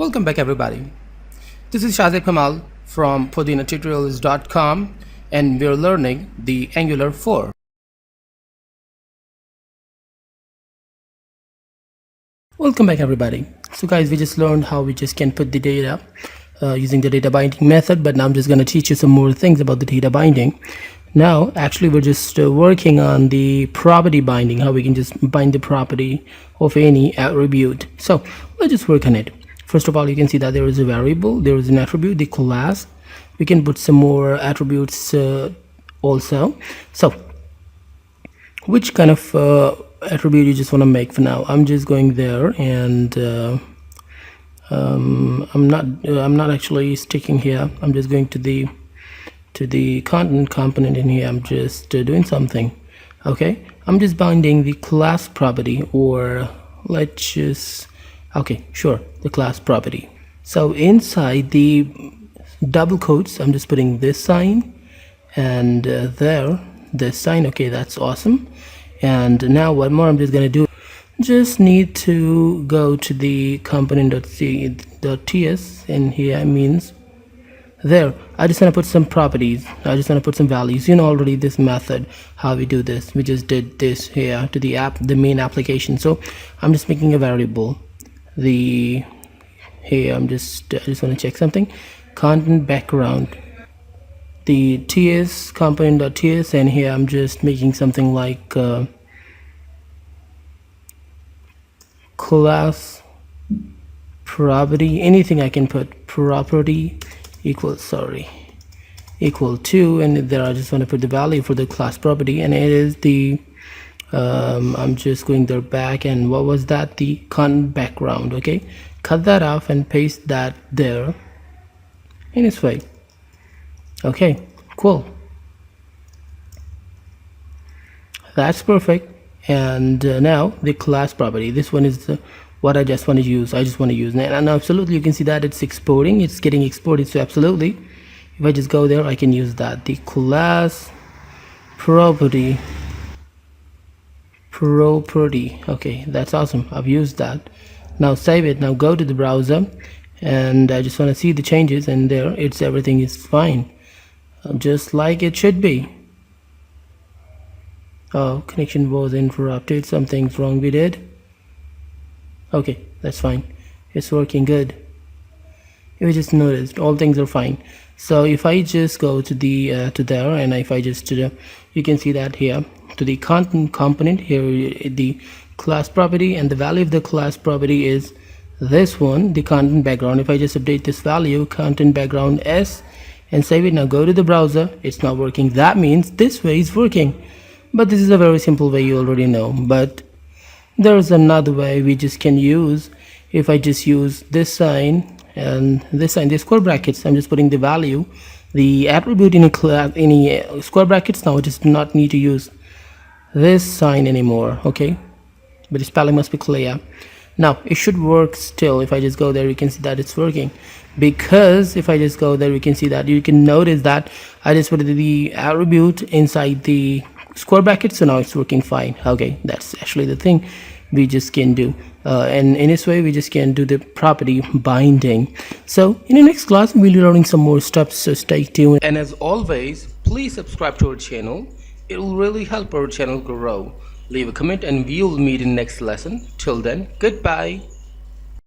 Welcome back everybody. This is Shahzaib Kamal from Podina Tutorials.com and we're learning the Angular 4. Welcome back everybody. So guys, we just learned how we just can put the data using the data binding method, but now I'm just going to teach you some more things about the data binding. Now actually we're just working on the property binding, how we can just bind the property of any attribute. So let's just work on it. First of all, you can see that there is a variable, there is an attribute, the class. We can put some more attributes also. So which kind of attribute you just want to make for now? I'm just going there and I'm not actually sticking here. I'm just going to the content component in here. I'm just doing something. Okay, I'm just binding the class property, or let's just, okay, sure, the class property. So inside the double quotes, I'm just putting this sign and there this sign. Okay, that's awesome. And now what more I'm just going to do, just need to go to the component.ts, and here means there I just want to put some properties, I just want to put some values. You know already this method, how we do this. We just did this here to the main application. So I'm just making a variable. Here I just want to check something. Content background, the ts component.ts, and here I'm just making something like class property, anything I can put, property equal to, and there I just want to put the value for the class property, and it is the I'm just going there back, and what was that? The content background. Okay, cut that off and paste that there in this way. Okay, cool, that's perfect. And now the class property, this one is what I just want to use. And absolutely you can see that it's exporting, it's getting exported. So absolutely, if I just go there, I can use that, the class property. Okay, that's awesome. I've used that. Now save it. Now go to the browser, and I just want to see the changes, and there it's everything is fine, just like it should be. Oh, connection was interrupted, something's wrong with it. Okay, that's fine, it's working good. You just noticed all things are fine. So if I just go to the to there, and if I just you can see that here to the content component, here the class property, and the value of the class property is this one, the content background. If I just update this value, content background s, and save it, now go to the browser, it's not working. That means this way is working, but this is a very simple way, you already know. But there is another way we just can use. If I just use this sign and this sign, the square brackets, I'm just putting the value, the attribute in a class, any square brackets. Now I just do not need to use this sign anymore. Okay, but the spelling must be clear. Now it should work still. If I just go there, you can see that it's working, because if I just go there, you can see that, you can notice that I just put the attribute inside the square brackets, so now it's working fine. Okay, that's actually the thing we just can do, and in this way we just can do the property binding. So in the next class we'll be learning some more steps, so stay tuned. And as always, please subscribe to our channel, it will really help our channel grow. Leave a comment and we'll meet in next lesson. Till then, goodbye.